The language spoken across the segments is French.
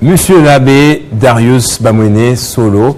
Monsieur l'abbé Darius Bamwene Solo,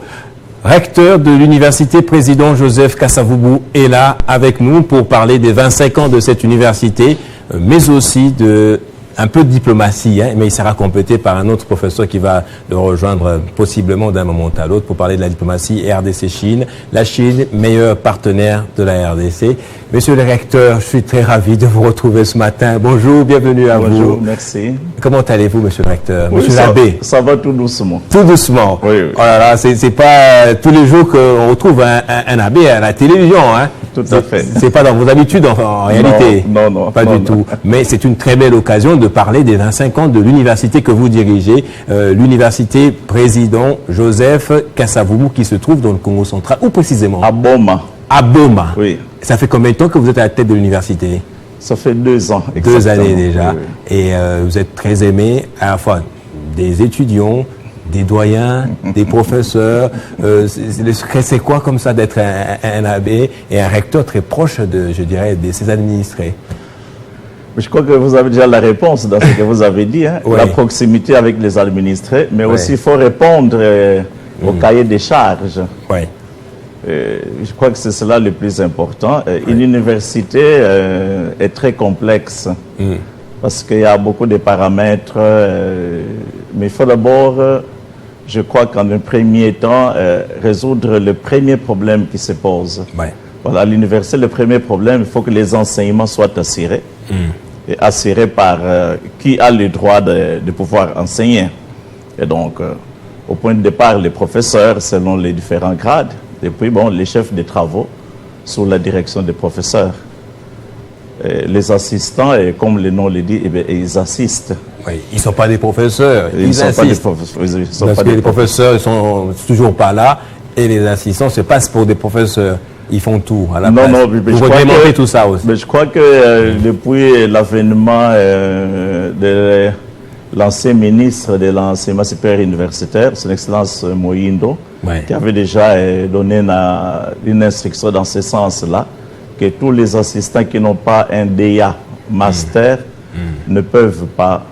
recteur de l'université président Joseph Kasavubu, est là avec nous pour parler des 25 ans de cette université, mais aussi de un peu de diplomatie, mais il sera complété par un autre professeur qui va le rejoindre possiblement d'un moment à l'autre pour parler de la diplomatie RDC-Chine. La Chine, meilleur partenaire de la RDC. Monsieur le recteur, je suis très ravi de vous retrouver ce matin. Bonjour, bienvenue à vous. Bonjour, merci. Comment allez-vous, monsieur le recteur? Oui, monsieur l'abbé? Ça va tout doucement. Tout doucement. Oui, oui. Oh là là, c'est pas tous les jours qu'on retrouve un abbé à la télévision, hein? Tout à fait. C'est pas dans vos habitudes en réalité. Non. Pas du tout. Mais c'est une très belle occasion de parler des 25 ans de l'université que vous dirigez, l'université président Joseph Kasavubu qui se trouve dans le Congo central. Où précisément? À Boma. À Boma. Oui. Ça fait combien de temps que vous êtes à la tête de l'université? Ça fait 2 ans. Exactement. 2 années déjà. Oui, oui. Et vous êtes très aimé à la fois des étudiants, des doyens, des professeurs. Le secret, c'est quoi comme ça d'être un abbé et un recteur très proche de, je dirais, de ses administrés? Je crois que vous avez déjà la réponse dans ce que vous avez dit, hein? Oui. La proximité avec les administrés, mais aussi il faut répondre au cahier des charges. Oui. Je crois que c'est cela le plus important. Une université est très complexe parce qu'il y a beaucoup de paramètres, mais il faut d'abord, je crois qu'en un premier temps, résoudre le premier problème qui se pose. Ouais. Voilà, à l'université, le premier problème, il faut que les enseignements soient assurés. Et assurés par qui a le droit de pouvoir enseigner. Et donc, au point de départ, les professeurs, selon les différents grades, et puis, bon, les chefs de travaux, sous la direction des professeurs. Et les assistants, et comme le nom le dit, eh bien, ils assistent. Oui. Ils ne sont pas des professeurs, Ils ne sont pas des assistent. professeurs. Ils sont Parce pas que des les professeurs ne sont toujours pas là et les assistants se passent pour des professeurs. Ils font tout à la place. mais Vous démontrer tout ça aussi. Mais je crois que depuis l'avènement de l'ancien ministre de l'enseignement supérieur universitaire, son Excellence Moïndo, qui avait déjà donné une instruction dans ce sens-là, que tous les assistants qui n'ont pas un DEA master ne peuvent pas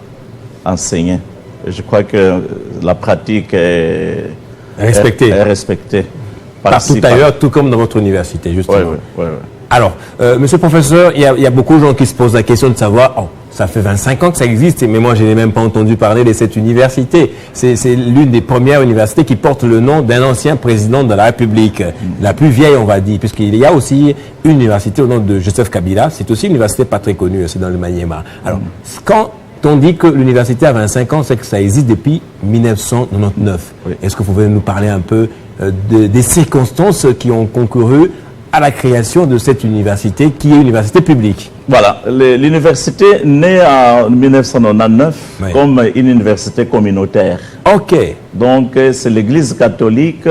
enseigner. Et je crois que la pratique est respectée. Partout ailleurs, tout comme dans votre université, justement. Oui. Alors, monsieur le professeur, il y a beaucoup de gens qui se posent la question de savoir, ça fait 25 ans que ça existe, mais moi, je n'ai même pas entendu parler de cette université. C'est l'une des premières universités qui porte le nom d'un ancien président de la République, la plus vieille, on va dire, puisqu'il y a aussi une université au nom de Joseph Kabila. C'est aussi une université pas très connue, c'est dans le Maniema. Alors, quand on dit que l'université a 25 ans, c'est que ça existe depuis 1999. Oui. Est-ce que vous pouvez nous parler un peu des circonstances qui ont concouru à la création de cette université, qui est une université publique? Voilà, l'université naît en 1999 comme une université communautaire. Ok. Donc, c'est l'Église catholique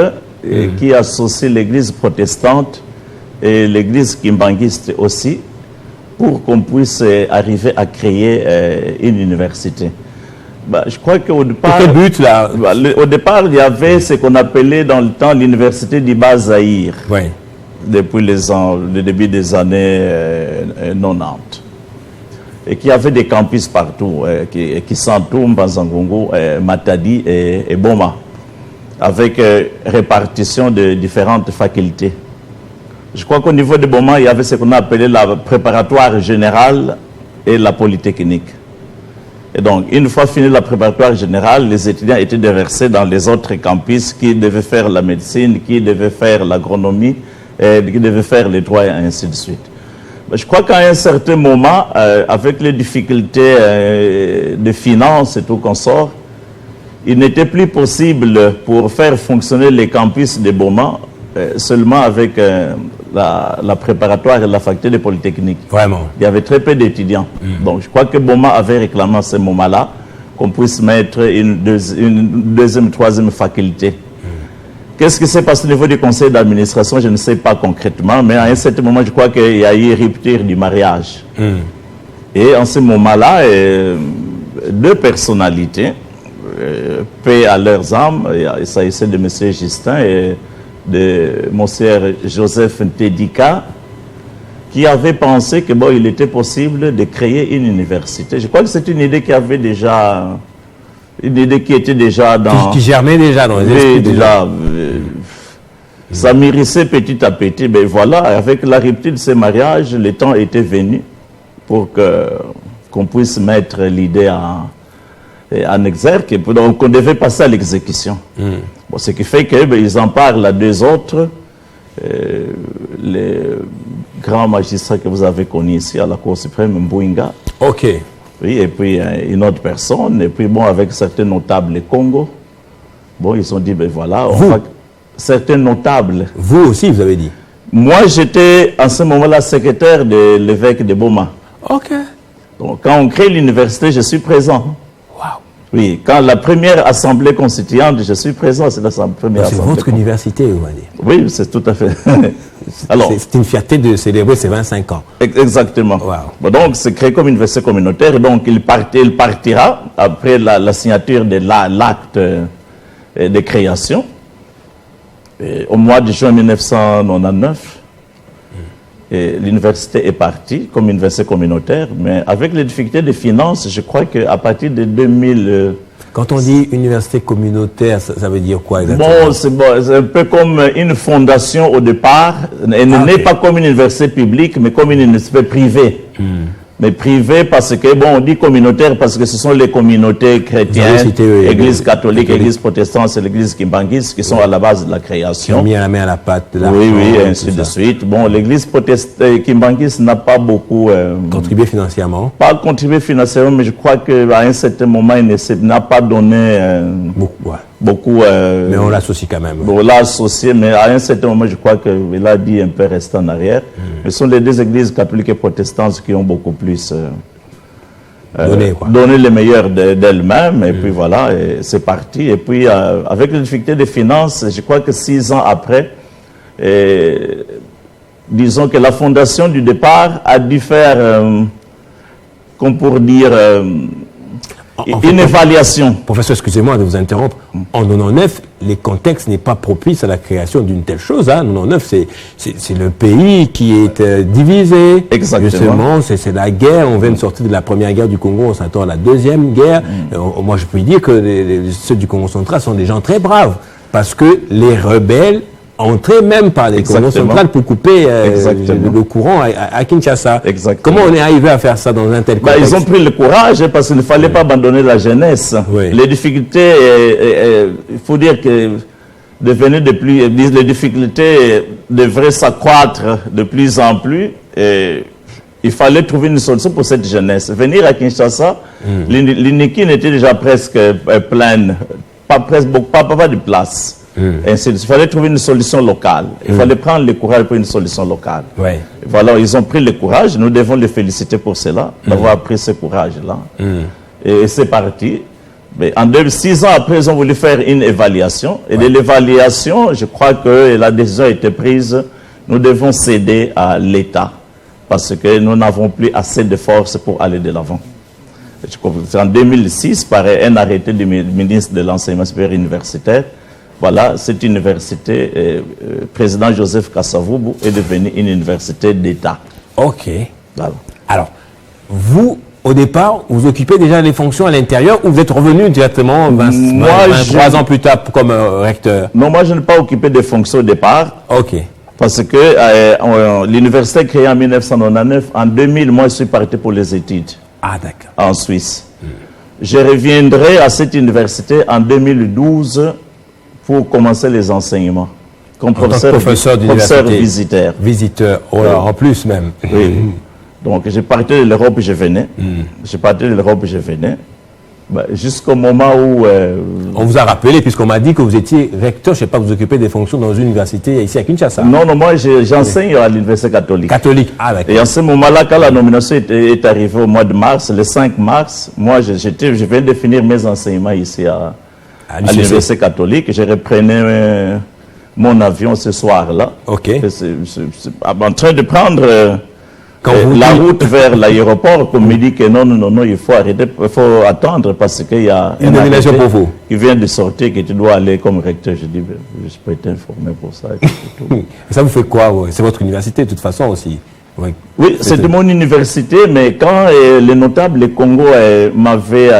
qui associe l'Église protestante et l'Église kimbanguiste aussi, pour qu'on puisse arriver à créer une université. Je crois qu'au départ, quel but, là? Au départ, il y avait ce qu'on appelait dans le temps l'université du Bas-Zaïre, depuis le début des années 90. Et qui avait des campus partout, qui s'entourent, Banzangongo, Matadi et Boma, avec répartition de différentes facultés. Je crois qu'au niveau de Boma, il y avait ce qu'on appelait la préparatoire générale et la polytechnique. Et donc, une fois fini la préparatoire générale, les étudiants étaient déversés dans les autres campus qui devaient faire la médecine, qui devaient faire l'agronomie, qui devaient faire les droits et ainsi de suite. Je crois qu'à un certain moment, avec les difficultés de finances et tout consort, il n'était plus possible pour faire fonctionner les campus de Boma seulement avec la préparatoire et la faculté de Polytechnique. Vraiment. Il y avait très peu d'étudiants. Donc je crois que Boma avait réclamé à ce moment-là qu'on puisse mettre une deuxième, troisième faculté. Qu'est-ce qui s'est passé au niveau du conseil d'administration? Je ne sais pas concrètement, mais à un certain moment, je crois qu'il y a eu rupture du mariage. Et en ce moment-là, 2 personnalités, paix à leurs âmes, il s'agissait de M. Justin et de M. Joseph Ntedika, qui avait pensé que il était possible de créer une université. Je crois que c'est une idée qui avait déjà Une idée qui était déjà dans... Qui germait déjà dans les esprits. Déjà, ça mûrissait petit à petit. Mais voilà, avec la rupture de ces mariages, le temps était venu pour qu'on puisse mettre l'idée en exergue. Donc, on devait passer à l'exécution. Bon, ce qui fait qu'ils en parlent à deux autres, les grands magistrats que vous avez connus ici à la Cour suprême, Mbouinga. OK. Oui, et puis une autre personne, et puis bon, avec certains notables du Congo. Bon, ils ont dit, ben voilà, certains notables. Vous aussi, vous avez dit? Moi, j'étais en ce moment-là secrétaire de l'évêque de Boma. OK. Donc, quand on crée l'université, je suis présent. Wow. Oui, quand la première assemblée constituante, je suis présent, c'est la première assemblée. C'est votre université, vous m'avez dit. Oui, c'est tout à fait. Alors, c'est une fierté de célébrer ces 25 ans. Exactement. Wow. Bon, donc, c'est créé comme université communautaire. Donc, il partira après la signature de l'acte de création. Et au mois de juin 1999, l'université est partie comme université communautaire, mais avec les difficultés de finances, je crois qu'à partir de 2000... Quand on dit université communautaire, ça veut dire quoi exactement? Bon, c'est un peu comme une fondation au départ. Elle n'est pas comme une université publique, mais comme une université privée. Mais privée parce que, bon, on dit communautaire parce que ce sont les communautés chrétiennes, église catholique, église protestante et l'église kimbanguiste qui sont à la base de la création. Qui ont mis la main à la pâte. Oui, et ainsi de suite. Bon, l'église kimbanguiste n'a pas beaucoup... contribué financièrement. Pas contribué financièrement, mais je crois qu'à un certain moment, il n'a pas donné... beaucoup. Mais on l'associe quand même. On l'a associé, mais à un certain moment, je crois qu'il a dit un peu rester en arrière. Mais ce sont les deux églises catholiques et protestantes qui ont beaucoup plus donné le meilleur d'elles-mêmes. Et puis voilà, c'est parti. Et puis, avec les difficultés de finances, je crois que 6 ans après, disons que la fondation du départ a dû faire, comme pour dire... une évaluation. Professeur, excusez-moi de vous interrompre. En 99, les contextes n'est pas propice à la création d'une telle chose. En 99, c'est le pays qui est divisé. Exactement. Justement, c'est la guerre. On vient de sortir de la première guerre du Congo, on s'attend à la deuxième guerre. Moi, je peux dire que ceux du Congo central sont des gens très braves. Parce que les rebelles entraient même par les Congo centrales pour couper le courant à Kinshasa. Exactement. Comment on est arrivé à faire ça dans un tel contexte? Ils ont pris le courage parce qu'il ne fallait pas abandonner la jeunesse. Les difficultés, il faut dire que les difficultés devraient s'accroître de plus en plus. Et il fallait trouver une solution pour cette jeunesse. Venir à Kinshasa, l'INEKI était déjà presque pleine, pas de place. Il fallait trouver une solution locale. Il fallait prendre le courage pour une solution locale. Voilà, ils ont pris le courage. Nous devons les féliciter pour cela, d'avoir pris ce courage-là. Et c'est parti. Mais 6 ans après, ils ont voulu faire une évaluation. Et de l'évaluation, je crois que la décision a été prise. Nous devons céder à l'État parce que nous n'avons plus assez de force pour aller de l'avant. En 2006, par un arrêté du ministre de l'Enseignement supérieur universitaire, voilà, cette université, président Joseph Kasavubu, est devenue une université d'État. OK. Voilà. Alors, vous, au départ, vous occupez déjà les fonctions à l'intérieur ou vous êtes revenu directement 23 ans plus tard comme recteur? Non, moi, je n'ai pas occupé des fonctions au départ. OK. Parce que l'université créée en 1999, en 2000, moi, je suis parti pour les études. Ah, d'accord. En Suisse. Je reviendrai à cette université en 2012 pour commencer les enseignements. Comme professeur visiteur. Visiteur, en plus même. Oui. Donc, j'ai parti de l'Europe et je venais. Jusqu'au moment où... On vous a rappelé, puisqu'on m'a dit que vous étiez recteur, je ne sais pas, vous occupez des fonctions dans une université ici à Kinshasa. Non, moi j'enseigne à l'université catholique. Catholique, ah d'accord. Et en ce moment-là, quand la nomination est arrivée au mois de mars, le 5 mars, moi je viens de finir mes enseignements ici à l'université catholique. Je reprenais mon avion ce soir-là. Ok. En train de prendre... la route vers l'aéroport, comme me dit que non, il faut arrêter, il faut attendre parce qu'il y a une nomination pour vous qui vient de sortir, que tu dois aller comme recteur. Je dis, je peux être informé pour ça. Ça vous fait quoi? C'est votre université de toute façon aussi. Oui, c'est de mon université, mais quand les notables du Congo m'avaient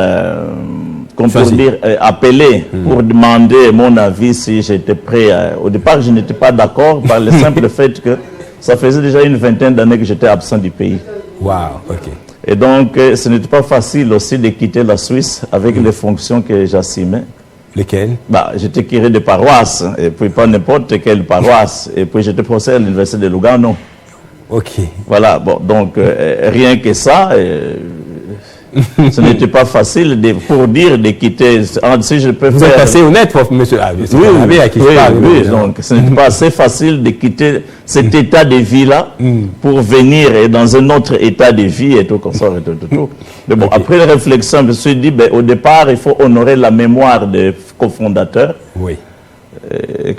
comme pour dire, appelé pour demander mon avis si j'étais prêt. Au départ, je n'étais pas d'accord par le simple fait que ça faisait déjà une vingtaine d'années que j'étais absent du pays. Wow, ok. Et donc, ce n'était pas facile aussi de quitter la Suisse avec les fonctions que j'assumais. Lesquelles? J'étais curé de paroisse, et puis pas n'importe quelle paroisse. Et puis j'étais professeur à l'université de Lugano. Ok. Voilà, bon, donc rien que ça, ce n'était pas facile pour dire de quitter. Si je peux Vous êtes assez honnête, monsieur. Oui, donc ce n'était pas assez facile de quitter cet état de vie-là pour venir dans un autre état de vie et tout comme ça. Mais bon, après la réflexion, je me suis dit, au départ, il faut honorer la mémoire des cofondateurs. Oui.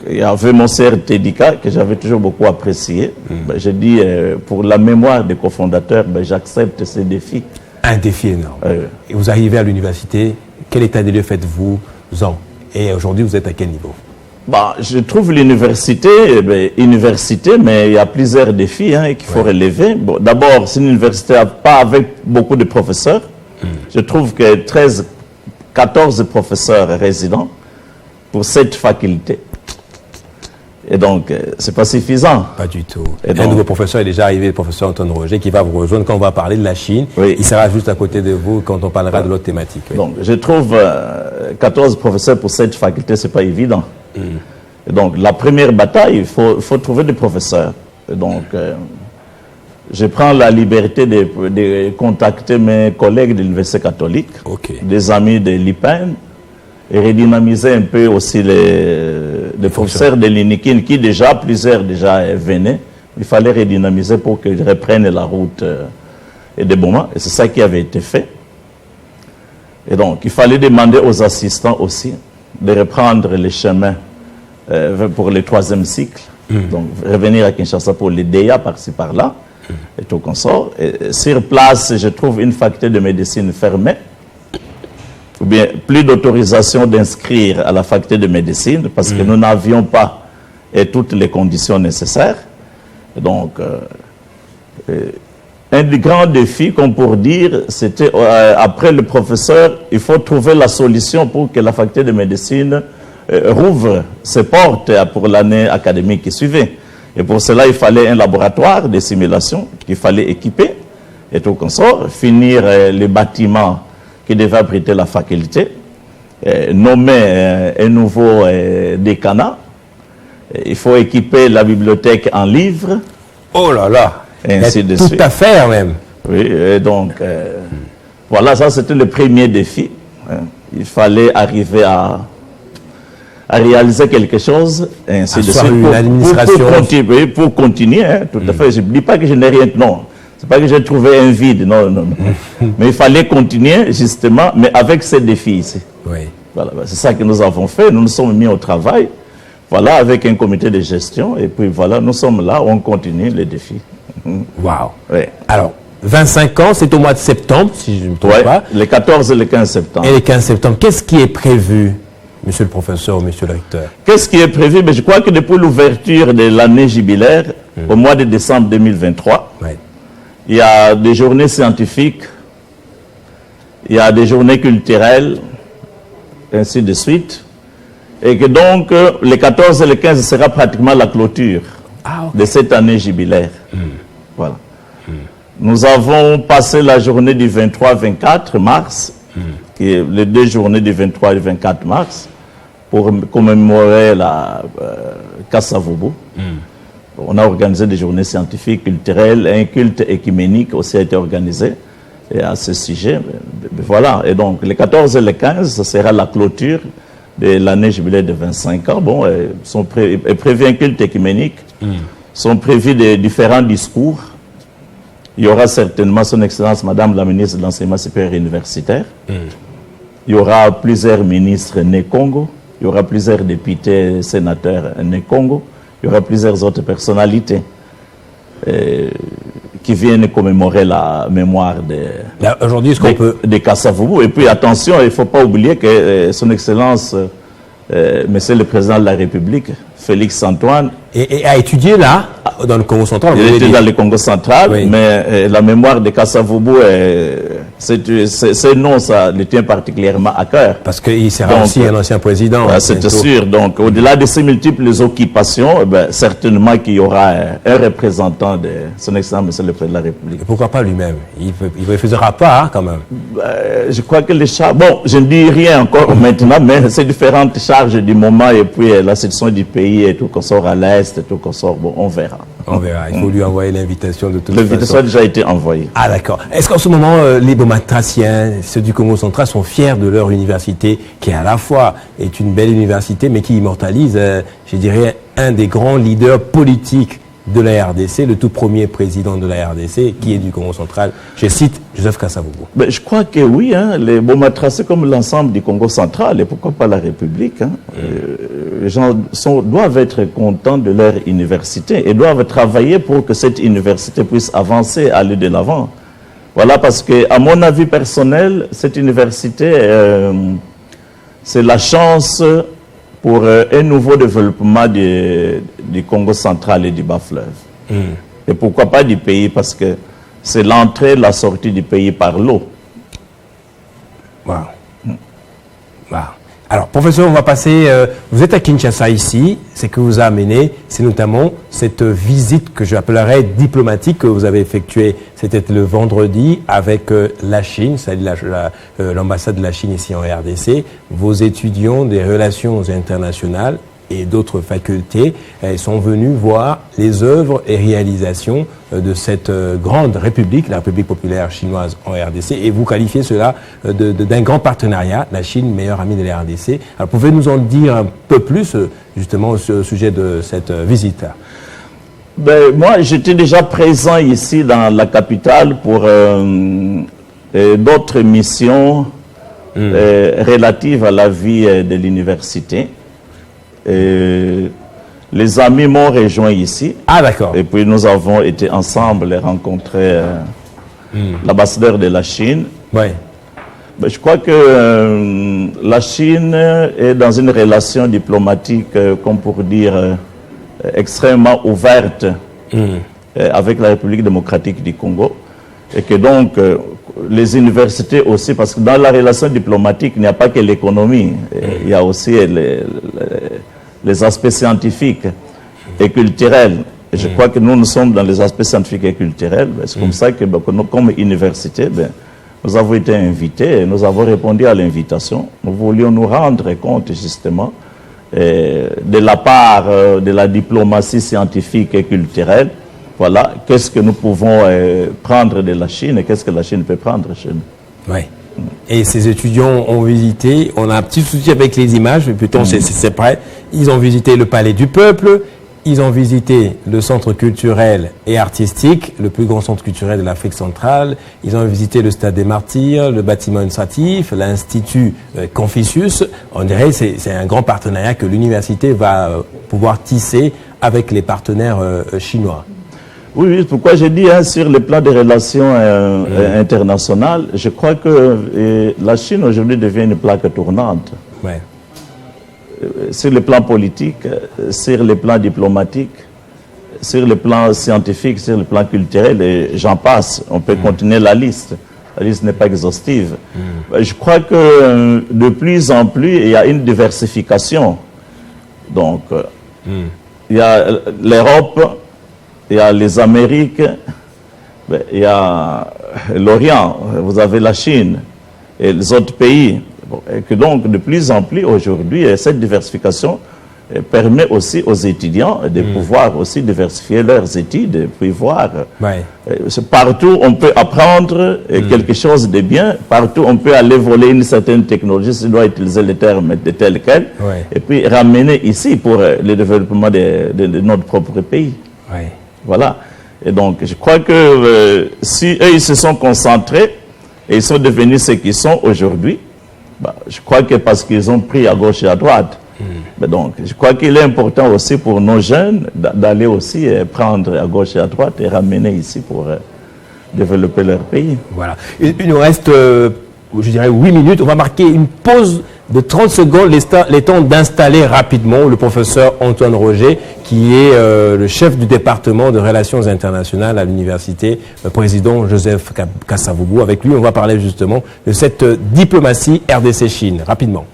Il y avait mon sœur Tédika, que j'avais toujours beaucoup apprécié. J'ai dit, pour la mémoire des cofondateurs, j'accepte ces défis. Un défi énorme. Et vous arrivez à l'université, quel état des lieux faites-vous en? Et aujourd'hui, vous êtes à quel niveau? Je trouve l'université, université, mais il y a plusieurs défis qu'il faut relever. Bon, d'abord, c'est une université pas avec beaucoup de professeurs. Je trouve que 14 professeurs résidents pour 7 facultés. Et donc, c'est pas suffisant. Pas du tout. Un nouveau professeur est déjà arrivé, le professeur Antoine Roger, qui va vous rejoindre quand on va parler de la Chine. Oui. Il sera juste à côté de vous quand on parlera de l'autre thématique. Oui. Donc, je trouve 14 professeurs pour 7 facultés, c'est pas évident. Et donc, la première bataille, il faut trouver des professeurs. Et donc, je prends la liberté de contacter mes collègues de l'Université catholique, des amis de l'IPEN, et redynamiser un peu aussi les professeurs de l'INIKIN qui plusieurs venaient. Il fallait redynamiser pour qu'ils reprennent la route et des moments. Et c'est ça qui avait été fait. Et donc, il fallait demander aux assistants aussi de reprendre les chemins pour le 3e cycle. Donc, revenir à Kinshasa pour les DEA par-ci par-là et tout consort. Et sur place, je trouve une faculté de médecine fermée. Ou bien plus d'autorisation d'inscrire à la faculté de médecine parce que nous n'avions pas toutes les conditions nécessaires. Donc, un des grands défis, comme pour dire, c'était après le professeur, il faut trouver la solution pour que la faculté de médecine rouvre ses portes pour l'année académique qui suivait. Et pour cela, il fallait un laboratoire de simulation qu'il fallait équiper et tout consort, finir les bâtiments qui devait abriter la faculté, nommer un nouveau décanat. Il faut équiper la bibliothèque en livres. Oh là là! Et ainsi de suite. Tout à faire même. Oui, et donc, voilà, ça c'était le premier défi. Il fallait arriver à réaliser quelque chose, et ainsi de suite. Pour continuer, tout à fait. Je ne dis pas que je n'ai rien, non. C'est pas que j'ai trouvé un vide, non. Mais il fallait continuer, justement, mais avec ces défis ici. Oui. Voilà, c'est ça que nous avons fait. Nous nous sommes mis au travail, voilà, avec un comité de gestion, et puis voilà, nous sommes là, on continue les défis. Waouh. Oui. Alors, 25 ans, c'est au mois de septembre, si je ne me trompe pas. Les 14 et les 15 septembre. Et les 15 septembre. Qu'est-ce qui est prévu, monsieur le professeur, monsieur le recteur? Qu'est-ce qui est prévu? Je crois que depuis l'ouverture de l'année jubilaire, au mois de décembre 2023, il y a des journées scientifiques, il y a des journées culturelles, ainsi de suite. Et que donc, les 14 et les 15 sera pratiquement la clôture de cette année jubilaire. Voilà. Nous avons passé la journée du 23-24 mars, qui est les 2 journées du 23 et du 24 mars, pour commémorer la Kasavubu. On a organisé des journées scientifiques, culturelles, un culte écuménique aussi a été organisé à ce sujet. Voilà, et donc les 14 et les 15, ce sera la clôture de l'année jubilaire de 25 ans. Bon, est prévu un culte écuménique, sont prévus des différents discours. Il y aura certainement son Excellence Madame la ministre de l'Enseignement supérieur universitaire. Il y aura plusieurs ministres nés Congo, il y aura plusieurs députés, sénateurs nés Congo. Il y aura plusieurs autres personnalités qui viennent commémorer la mémoire de Kasavubu. Et puis attention, il ne faut pas oublier que son Excellence, Monsieur le Président de la République, Félix Antoine, et a étudié là, dans le Congo central. Il était dans le Congo central, mais la mémoire de Kasavubu Ce nom, ça le tient particulièrement à cœur. Parce qu'il sera aussi un ancien président. C'est sûr. Donc, au-delà de ces multiples occupations, certainement qu'il y aura un représentant de son excellence, monsieur le président de la République. Et pourquoi pas lui-même? Il ne faisera pas, quand même. Je crois que les charges... Bon, je ne dis rien encore maintenant, mais ces différentes charges du moment et puis la situation du pays et tout qu'on sort à l'Est, et tout qu'on sort... Bon, on verra. On verra. Il faut lui envoyer l'invitation de toute façon. L'invitation a déjà été envoyée. Ah, d'accord. Est-ce qu'en ce moment, les Bomatraciens, ceux du Congo central, sont fiers de leur université, qui à la fois est une belle université, mais qui immortalise, je dirais, un des grands leaders politiques de la RDC, le tout premier président de la RDC, qui est du Congo central. Je cite Joseph Kasavubu. Je crois que oui, les Bomatraciens, comme l'ensemble du Congo central, et pourquoi pas la République, les gens doivent être contents de leur université et doivent travailler pour que cette université puisse avancer, aller de l'avant. Voilà, parce que, à mon avis personnel, cette université, c'est la chance pour un nouveau développement du Congo central et du Bas-Fleuve. Et pourquoi pas du pays, parce que c'est l'entrée et la sortie du pays par l'eau. Wow. Wow. Alors, professeur, on va passer... vous êtes à Kinshasa ici. Ce que vous a amené, c'est notamment cette visite que j'appellerais diplomatique que vous avez effectuée. C'était le vendredi avec la Chine, c'est-à-dire l'ambassade de la Chine ici en RDC. Vos étudiants des relations internationales et d'autres facultés sont venus voir les œuvres et réalisations de cette grande république, la République populaire chinoise en RDC, et vous qualifiez cela d'un grand partenariat, la Chine, meilleur ami de la RDC. Alors, pouvez-vous nous en dire un peu plus, justement, au sujet de cette visite? Moi, j'étais déjà présent ici dans la capitale pour d'autres missions relatives à la vie de l'université. Les amis m'ont rejoint ici. Ah, d'accord. Et puis nous avons été ensemble et rencontré l'ambassadeur de la Chine. Oui. Je crois que la Chine est dans une relation diplomatique, comme pour dire, extrêmement ouverte avec la République démocratique du Congo. Et que donc, les universités aussi, parce que dans la relation diplomatique, il n'y a pas que l'économie, il y a aussi les aspects scientifiques et culturels. Et je crois que nous sommes dans les aspects scientifiques et culturels. C'est comme ça que, comme université, nous avons été invités et nous avons répondu à l'invitation. Nous voulions nous rendre compte, justement, de la part de la diplomatie scientifique et culturelle. Voilà, qu'est-ce que nous pouvons prendre de la Chine et qu'est-ce que la Chine peut prendre chez nous. Oui. Et ces étudiants ont visité, on a un petit souci avec les images, mais plutôt c'est prêt. Ils ont visité le Palais du Peuple, ils ont visité le centre culturel et artistique, le plus grand centre culturel de l'Afrique centrale. Ils ont visité le Stade des Martyrs, le bâtiment administratif, l'Institut Confucius. On dirait que c'est un grand partenariat que l'université va pouvoir tisser avec les partenaires chinois. Oui, pourquoi j'ai dit sur le plan des relations internationales, je crois que la Chine aujourd'hui devient une plaque tournante. Ouais. Sur le plan politique, sur le plan diplomatique, sur le plan scientifique, sur le plan culturel, et j'en passe. On peut continuer la liste. La liste n'est pas exhaustive. Je crois que de plus en plus, il y a une diversification. Donc, il y a l'Europe, il y a les Amériques, il y a l'Orient, vous avez la Chine et les autres pays. Et que donc, de plus en plus aujourd'hui, cette diversification permet aussi aux étudiants de pouvoir aussi diversifier leurs études et puis voir. Ouais. Partout, on peut apprendre quelque chose de bien. Partout, on peut aller voler une certaine technologie, si on doit utiliser le terme de tel quel, et puis ramener ici pour le développement de notre propre pays. Ouais. Voilà. Et donc, je crois que si eux, ils se sont concentrés et ils sont devenus ce qu'ils sont aujourd'hui, je crois que parce qu'ils ont pris à gauche et à droite. Mais donc, je crois qu'il est important aussi pour nos jeunes d'aller aussi prendre à gauche et à droite et ramener ici pour développer leur pays. Voilà. Il nous reste, je dirais, 8 minutes. On va marquer une pause de 30 secondes, les temps d'installer rapidement le professeur Antoine Roger, qui est le chef du département de relations internationales à l'université, président Joseph Kasavubu. Avec lui, on va parler justement de cette diplomatie RDC-Chine. Rapidement.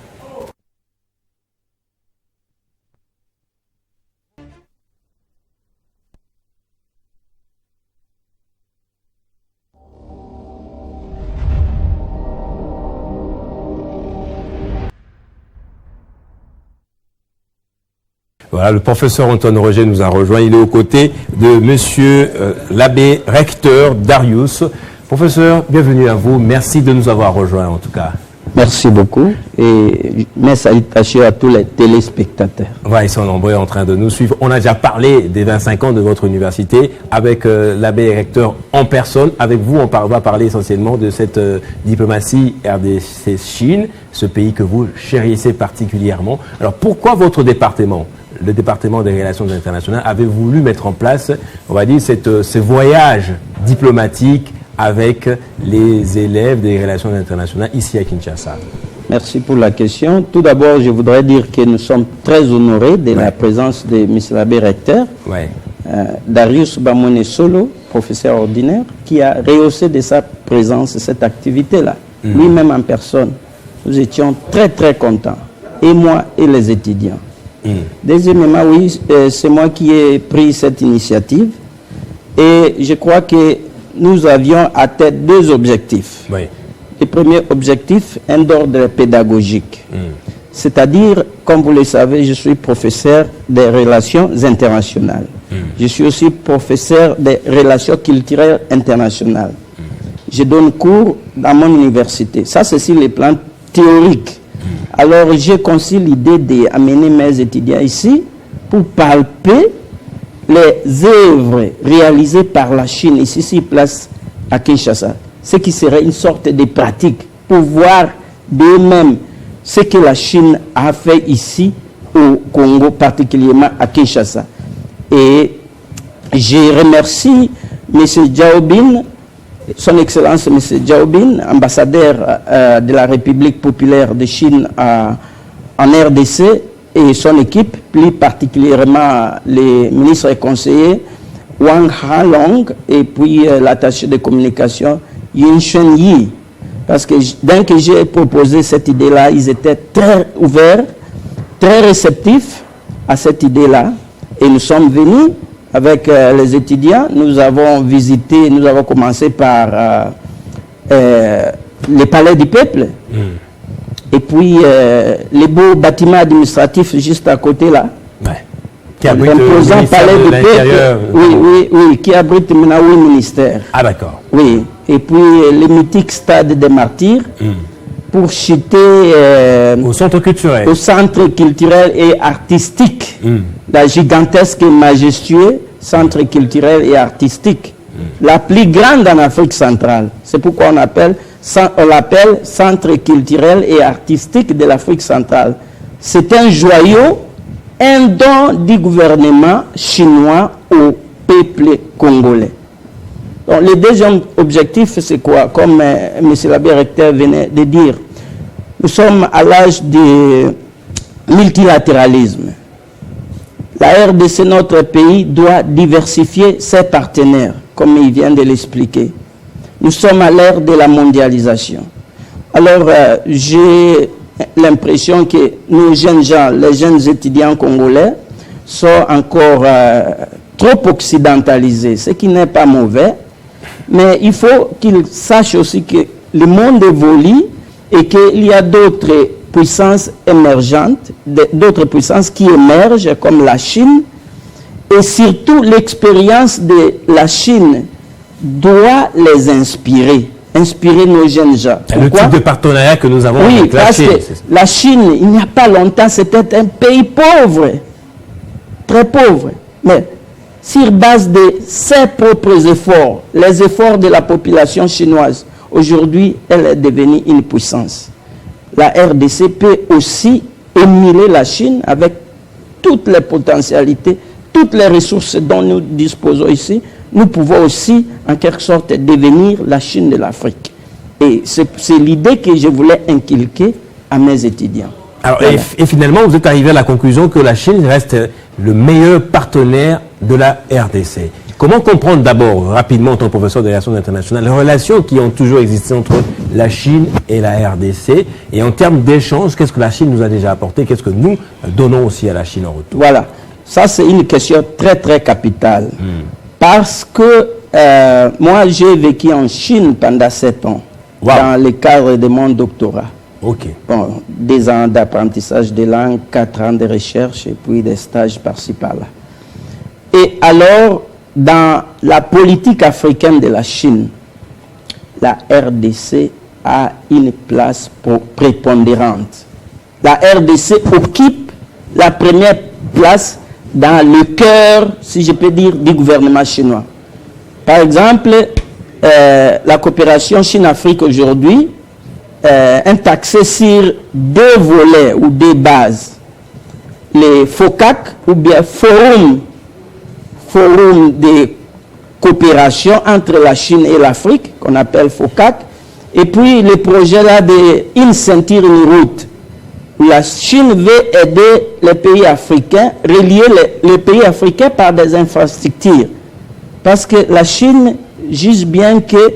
Voilà, le professeur Antoine Roger nous a rejoint. Il est aux côtés de monsieur l'abbé recteur Darius. Professeur, bienvenue à vous. Merci de nous avoir rejoints en tout cas. Merci beaucoup et mes salutations à tous les téléspectateurs. Voilà, ils sont nombreux en train de nous suivre. On a déjà parlé des 25 ans de votre université avec l'abbé recteur en personne. Avec vous, on va parler essentiellement de cette diplomatie RDC-Chine, ce pays que vous chérissez particulièrement. Alors pourquoi votre département, le département des relations internationales, avait voulu mettre en place, on va dire, ce voyage diplomatique avec les élèves des relations internationales ici à Kinshasa? Merci pour la question. Tout d'abord, je voudrais dire que nous sommes très honorés de la présence de M. l'abbé recteur, Darius Bamwene Solo, professeur ordinaire, qui a rehaussé de sa présence cette activité-là, lui-même en personne. Nous étions très très contents, et moi et les étudiants. Deuxièmement, oui, c'est moi qui ai pris cette initiative, et je crois que nous avions à tête deux objectifs. Le premier objectif, un d'ordre pédagogique. C'est-à-dire, comme vous le savez, je suis professeur des relations internationales. Je suis aussi professeur des relations culturelles internationales. Je donne cours dans mon université. Ça, c'est sur les plans théoriques. Alors, j'ai conçu l'idée d'amener mes étudiants ici pour palper les œuvres réalisées par la Chine ici sur place à Kinshasa, ce qui serait une sorte de pratique pour voir d'eux-mêmes ce que la Chine a fait ici au Congo, particulièrement à Kinshasa. Et je remercie M. Jiaobin, son Excellence M. Jiaobin, ambassadeur de la République populaire de Chine en RDC, et son équipe, plus particulièrement les ministres et conseillers Wang Halong et puis l'attaché de communication Yin Shen-Yi. Parce que dès que j'ai proposé cette idée-là, ils étaient très ouverts, très réceptifs à cette idée-là. Et nous sommes venus avec les étudiants. Nous avons visité, nous avons commencé par les palais du peuple. Et puis, les beaux bâtiments administratifs juste à côté là. Qui abrite le palais du peuple. Oui, qui abrite maintenant 8 ministères. Ah d'accord. Oui, et puis le mythique stade des martyrs pour chuter au centre culturel. Au centre culturel et artistique. La gigantesque et majestueux centre culturel et artistique. La plus grande en Afrique centrale. C'est pourquoi on l'appelle Centre culturel et artistique de l'Afrique centrale. C'est un joyau, un don du gouvernement chinois au peuple congolais. Donc, le deuxième objectif, c'est quoi? Comme M. l'abbé recteur venait de dire, nous sommes à l'âge du multilatéralisme. La RDC, notre pays, doit diversifier ses partenaires, comme il vient de l'expliquer. Nous sommes à l'ère de la mondialisation. Alors, j'ai l'impression que nos jeunes gens, les jeunes étudiants congolais, sont encore trop occidentalisés, ce qui n'est pas mauvais. Mais il faut qu'ils sachent aussi que le monde évolue et qu'il y a d'autres puissances émergentes, d'autres puissances qui émergent, comme la Chine. Et surtout, l'expérience de la Chine doit les inspirer nos jeunes gens. Pourquoi? Le type de partenariat que nous avons avec la Chine. Parce que la Chine, il n'y a pas longtemps, c'était un pays pauvre, très pauvre. Mais sur base de ses propres efforts, les efforts de la population chinoise, aujourd'hui, elle est devenue une puissance. La RDC peut aussi émuler la Chine avec toutes les potentialités, toutes les ressources dont nous disposons ici. Nous pouvons aussi, en quelque sorte, devenir la Chine de l'Afrique. Et c'est l'idée que je voulais inculquer à mes étudiants. Alors, voilà. Et finalement, vous êtes arrivé à la conclusion que la Chine reste le meilleur partenaire de la RDC. Comment comprendre d'abord, rapidement, en tant que professeur de relations internationales, les relations qui ont toujours existé entre la Chine et la RDC? Et en termes d'échange, qu'est-ce que la Chine nous a déjà apporté? Qu'est-ce que nous donnons aussi à la Chine en retour? Voilà. Ça, c'est une question très, très capitale. Parce que moi, j'ai vécu en Chine pendant 7 ans, dans le cadre de mon doctorat. Ok. Bon, 2 ans d'apprentissage de langue, 4 ans de recherche et puis des stages par-ci par-là. Et alors, dans la politique africaine de la Chine, la RDC a une place prépondérante. La RDC occupe la première place dans le cœur, si je peux dire, du gouvernement chinois. Par exemple, la coopération Chine-Afrique aujourd'hui est axée sur 2 volets ou 2 bases. Les FOCAC, ou bien Forum de coopération entre la Chine et l'Afrique, qu'on appelle FOCAC, et puis le projet là de une ceinture, une route, où la Chine veut aider les pays africains, relier les pays africains par des infrastructures. Parce que la Chine juge bien que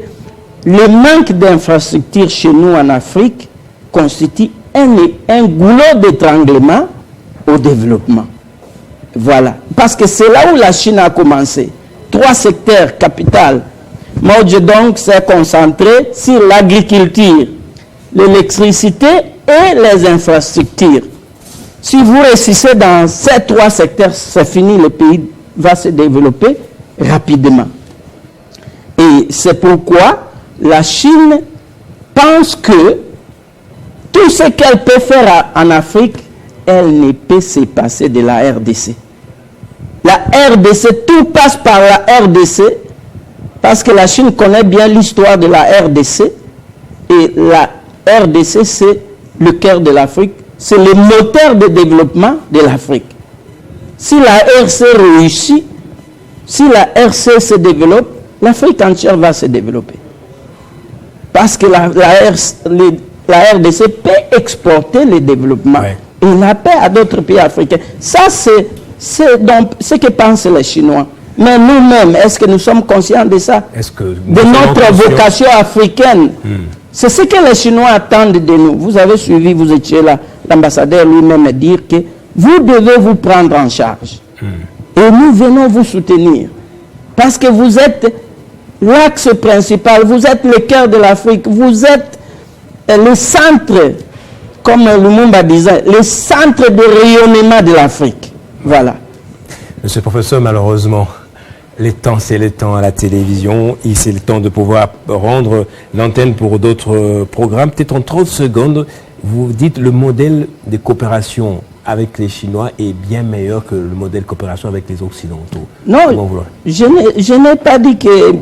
le manque d'infrastructures chez nous en Afrique constitue un goulot d'étranglement au développement. Voilà. Parce que c'est là où la Chine a commencé. 3 secteurs capitaux. Mao Zedong s'est concentré sur l'agriculture, l'électricité et les infrastructures. Si vous réussissez dans ces 3 secteurs, c'est fini, le pays va se développer rapidement. Et c'est pourquoi la Chine pense que tout ce qu'elle peut faire en Afrique, elle ne peut se passer de la RDC. La RDC, tout passe par la RDC, parce que la Chine connaît bien l'histoire de la RDC, et la RDC, c'est le cœur de l'Afrique, c'est le moteur de développement de l'Afrique. Si la RC réussit, si la RC se développe, l'Afrique entière va se développer. Parce que la RDC peut exporter le développement et la paix à d'autres pays africains. Ça, c'est donc ce que pensent les Chinois. Mais nous-mêmes, est-ce que nous sommes conscients de ça? De notre vocation africaine. C'est ce que les Chinois attendent de nous. Vous avez suivi, vous étiez là, l'ambassadeur lui-même dire que vous devez vous prendre en charge. Et nous venons vous soutenir. Parce que vous êtes l'axe principal, vous êtes le cœur de l'Afrique, vous êtes le centre, comme Lumumba disait, le centre de rayonnement de l'Afrique. Voilà. Monsieur le professeur, malheureusement, les temps, c'est le temps à la télévision. C'est le temps de pouvoir rendre l'antenne pour d'autres programmes. Peut-être en 30 secondes, vous dites le modèle de coopération avec les Chinois est bien meilleur que le modèle de coopération avec les Occidentaux. Non, je n'ai pas dit que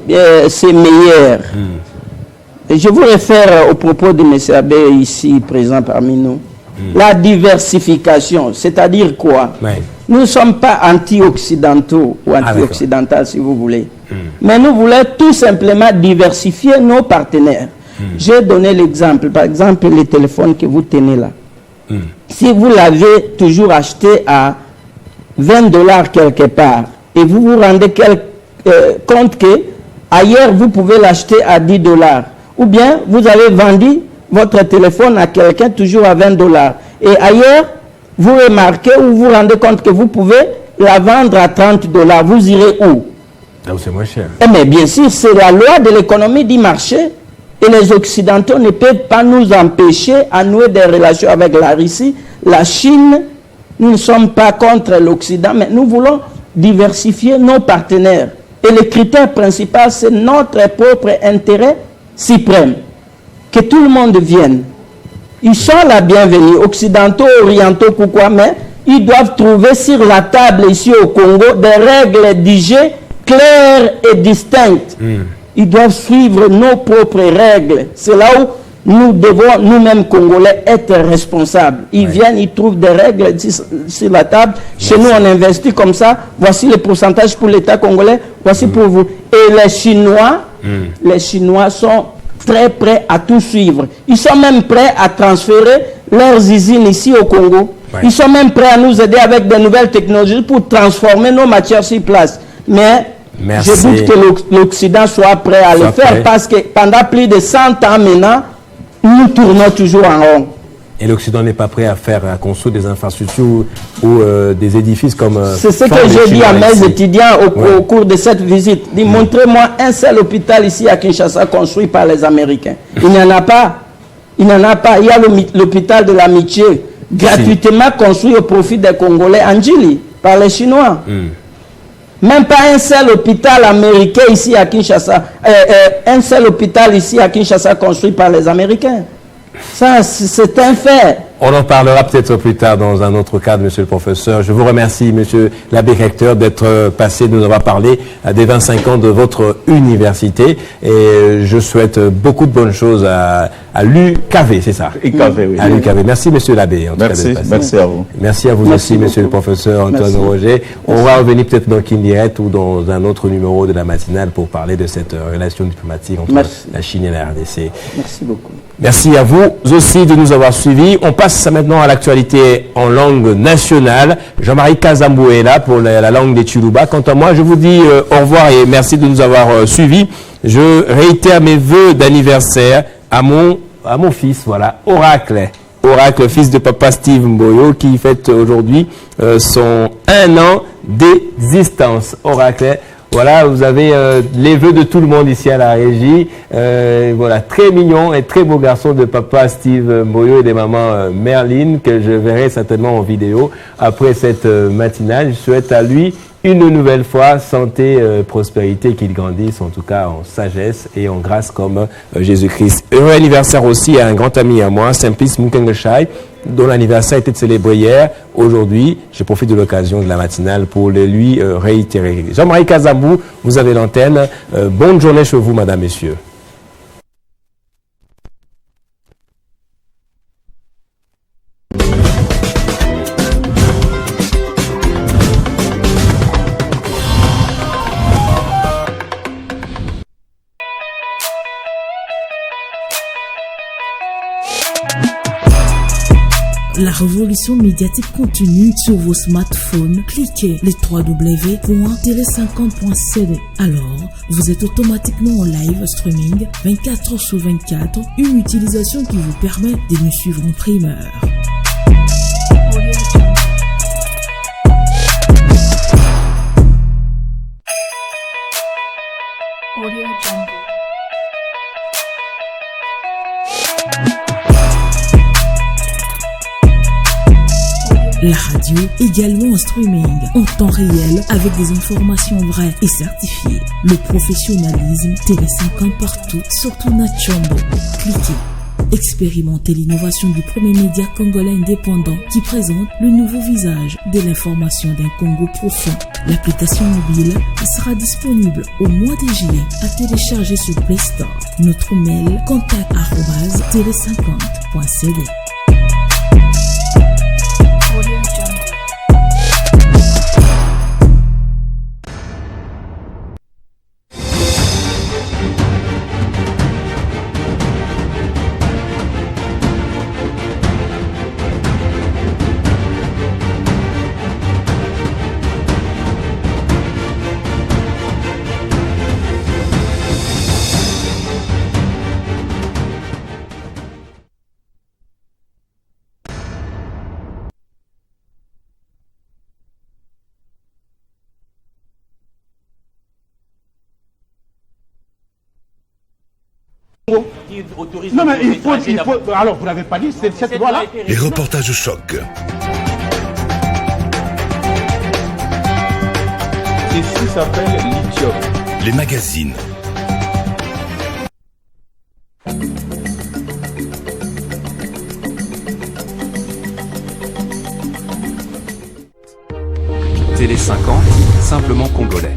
c'est meilleur. Je vous réfère au propos de M. Abbé ici présent parmi nous. La diversification, c'est-à-dire quoi? Nous ne sommes pas anti-occidentaux ou anti-occidentaux si vous voulez. Mais nous voulons tout simplement diversifier nos partenaires. J'ai donné l'exemple, par exemple les téléphones que vous tenez là. Si vous l'avez toujours acheté à 20 $ quelque part et vous vous rendez compte que ailleurs vous pouvez l'acheter à 10 $, ou bien vous avez vendu votre téléphone à quelqu'un toujours à 20 $, et ailleurs vous remarquez ou vous vous rendez compte que vous pouvez la vendre à 30 $, vous irez où? Là où c'est moins cher. Mais bien sûr, c'est la loi de l'économie du marché. Et les Occidentaux ne peuvent pas nous empêcher à nouer des relations avec la Russie, la Chine. Nous ne sommes pas contre l'Occident, mais nous voulons diversifier nos partenaires. Et le critère principal, c'est notre propre intérêt suprême. Que tout le monde vienne. Ils sont la bienvenue, occidentaux, orientaux, pourquoi, mais ils doivent trouver sur la table ici au Congo des règles du jeu claires et distinctes. Ils doivent suivre nos propres règles. C'est là où nous devons, nous-mêmes Congolais, être responsables. Ils viennent, ils trouvent des règles sur la table. Chez nous, on investit comme ça. Voici le pourcentage pour l'État congolais. Voici pour vous. Et les Chinois sont très prêts à tout suivre. Ils sont même prêts à transférer leurs usines ici au Congo. Ouais. Ils sont même prêts à nous aider avec de nouvelles technologies pour transformer nos matières sur place. Mais je doute que l'Occident soit prêt à le faire parce que pendant plus de 100 ans maintenant, nous tournons toujours en rond. Et l'Occident n'est pas prêt à construire des infrastructures ou des édifices comme... C'est ce que j'ai dit à mes étudiants au cours de cette visite. Montrez-moi un seul hôpital ici à Kinshasa construit par les Américains. Il n'y en a pas. Il n'y en a pas. Il y a l'hôpital de l'amitié, gratuitement construit au profit des Congolais en Djili, par les Chinois. Même pas un seul hôpital américain ici à Kinshasa. Un seul hôpital ici à Kinshasa construit par les Américains. Ça, c'est un fait. On en parlera peut-être plus tard dans un autre cadre, monsieur le professeur. Je vous remercie, monsieur l'abbé recteur, d'être passé, de nous avoir parlé des 25 ans de votre université. Et je souhaite beaucoup de bonnes choses à l'UKV, c'est ça? UKV, oui. À l'UKV. Merci, monsieur l'abbé. Merci à vous. Merci à vous aussi, monsieur le professeur Antoine Roger. On va revenir peut-être dans Kindirect ou dans un autre numéro de la matinale pour parler de cette relation diplomatique entre la Chine et la RDC. Merci beaucoup. Merci à vous aussi de nous avoir suivis. On passe maintenant à l'actualité en langue nationale. Jean-Marie Kazambou est là pour la langue des Tshilouba. Quant à moi, je vous dis au revoir et merci de nous avoir suivis. Je réitère mes vœux d'anniversaire à mon fils, voilà, Oracle, fils de papa Steve Mboyo, qui fête aujourd'hui son 1 an d'existence. Oracle. Voilà, vous avez les vœux de tout le monde ici à la régie. Voilà, très mignon et très beau garçon de papa Steve Mboyo et de maman Merline, que je verrai certainement en vidéo après cette matinale. Je souhaite à lui une nouvelle fois santé, prospérité, qu'il grandisse en tout cas en sagesse et en grâce comme Jésus-Christ. Heureux anniversaire aussi à un grand ami à moi, Simplice Mukengeshai, dont l'anniversaire a été célébré hier. Aujourd'hui, je profite de l'occasion de la matinale pour le lui réitérer. Jean-Marie Kazambou, vous avez l'antenne. Bonne journée chez vous, madame, messieurs. La révolution médiatique continue sur vos smartphones. Cliquez les www.tele50.cd. Alors, vous êtes automatiquement en live streaming 24h/24, une utilisation qui vous permet de nous suivre en primeur. La radio également en streaming, en temps réel, avec des informations vraies et certifiées. Le professionnalisme, Télé50 partout, surtout Nachombo. Cliquez. Expérimentez l'innovation du premier média congolais indépendant qui présente le nouveau visage de l'information d'un Congo profond. L'application mobile sera disponible au mois de juillet à télécharger sur Play Store. Notre mail contact@tele50.cd. Non mais il faut alors vous n'avez pas dit cette loi-là. Les reportages choc. Ceci s'appelle lithium. Les magazines. Télé 50, simplement congolais.